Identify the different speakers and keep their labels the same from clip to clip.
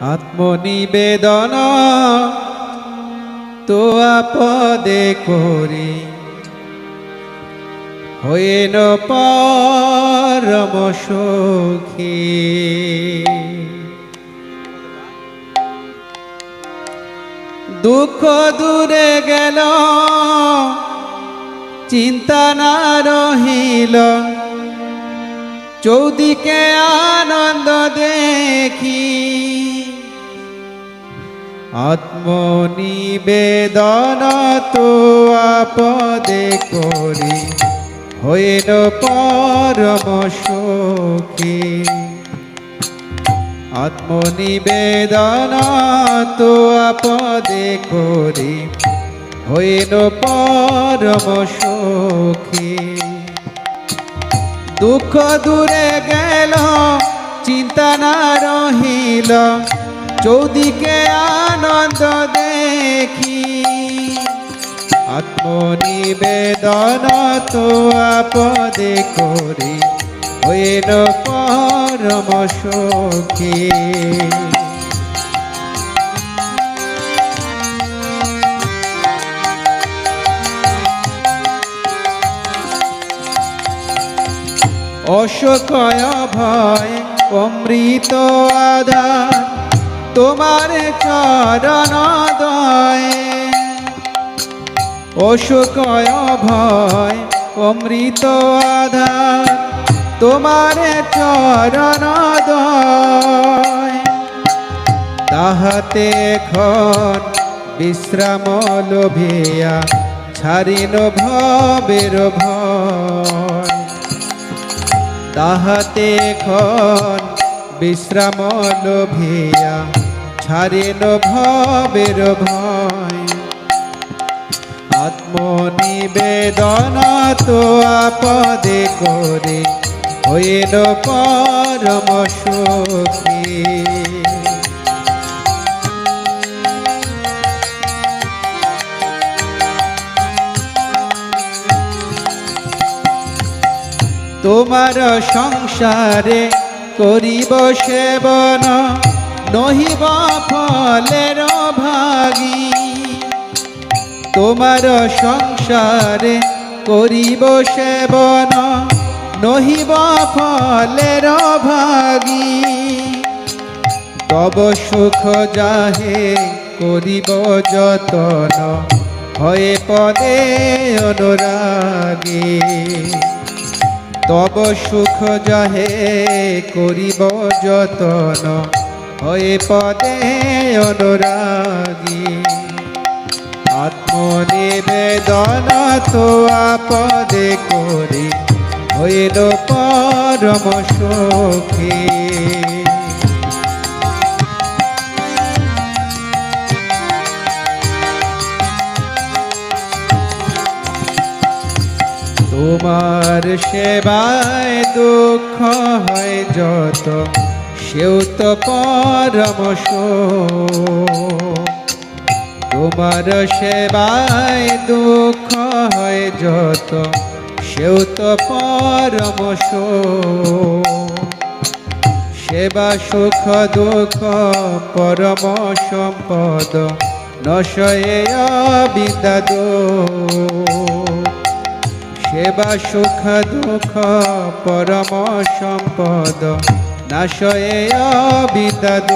Speaker 1: আত্মনিবেদন তো আপদে করি, হইন পরম সুখী। দুঃখ দূরে গেল, চিন্তা না রহিল, চৌদিকে আনন্দ দেখি। আত্মনিবেদন তো আপদে করি, হইল পরম সুখী। আত্মনিবেদন তো আপদে করি, হইল পরম সুখী। দুঃখ দূরে গেল, চিন্তা না রহিল, চৌদিকে আনন্দ দেখি। আত্মনিবেদন তো আপদে করি, হইল পরম সুখী। অশোকয় ভয় অমৃত আধার, তোমার চরণ দয়ে। অশোকয় ভয় অমৃত আধার, তোমার চরণ দয়ে। তাহাতে এখন বিশ্রাম লোভিয়া, ছাড়িন ভবের ভয়। তাহাতে এখন বিশ্রাম লোভিয়া, ছাড়িন ভবের ভয়। আত্মনিবেদন তো আপদে করি, হইল পরম সুখী। তোমার সংসারে করিব সেবন, নহিব ফলের ভাগী। তোমার সংসারে করিব সেবন, নহিব ফলের ভাগী। তব সুখ যাহে করিব যতন, হয়ে পদে অনুরাগী। তব সুখ যাহে করিব যতন, হয়ে পদে অনুরাগী। আত্মনিবেদন তো আপদে করি, হইল পরম সুখী। তোমার সেবায় দুঃখ হয় যত, সেও তো পরম সুখ। তোমার সেবায় দুঃখ হয় যত, সেও তো পরম সুখ। সেবা সুখ দুঃখ পরম সম্পদ, নশয়ে অবিদ্যাদ। সেবা সুখ দুঃখ পরম সম্পদ, নাশয়ে অবিদ্যাদ।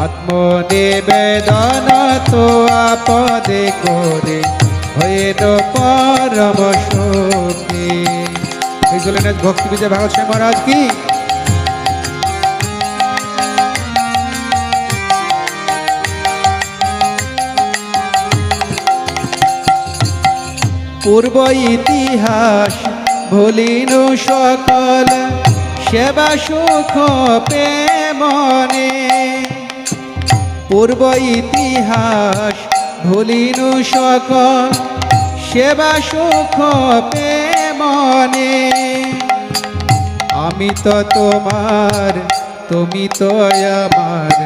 Speaker 1: আত্মনিবেদন তো আপদে করি, হইল পরম সুখী। এই জন্য ভক্তি বিজয় ভাগবত স্বামী মহারাজ কি। পূর্ব ইতিহাস ভুলিনু সকল, সেবা সুখ প্রেমনে। পূর্ব ইতিহাস ভুলিনু সকল, সেবা সুখ প্রেমনে। আমি তো তোমার, তুমি তো আমার,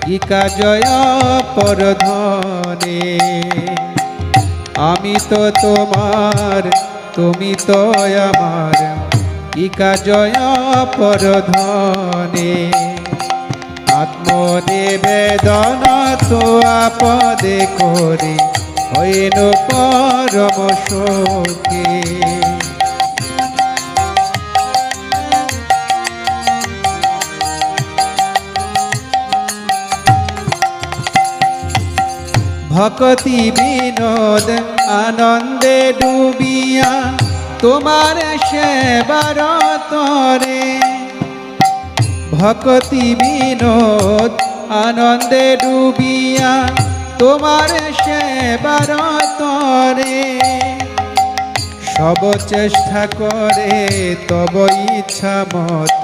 Speaker 1: কি কাজয় পরধনে। আমি তো তোমার, তুমি তো আমার, কি কাজয় পরধনে। আত্মনিবেদন তো আপদে করি হইল পরম সুখী। ভক্তি বিনোদ আনন্দে ডুবিয়া তোমার সেবার তরে, ভক্তি বিনোদ আনন্দে ডুবিয়া তোমার সেবার তরে, সব চেষ্টা করে তব ইচ্ছা মত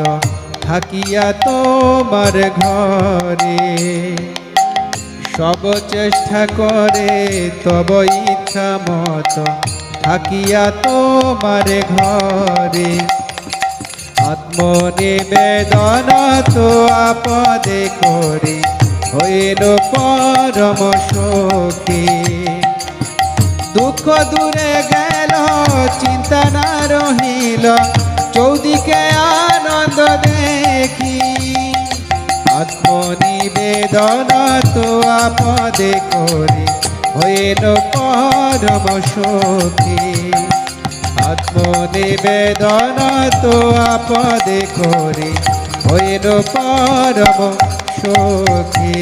Speaker 1: থাকিয়া তোমার ঘরে, সব চেষ্টা করে তব ইচ্ছা মত থাকিয়া তোমার ঘরে, আত্মনিবেদন তো আপদে করি হইল পরম সুখী। দুঃখ দূরে গেল চিন্তা না রহিল চৌদিকে আনন্দ দেখি, আত্মনিবেদন তো আপদে করি হইল পরম সুখী। আত্মনিবেদন তো আপদে করি হইল পরম সুখী।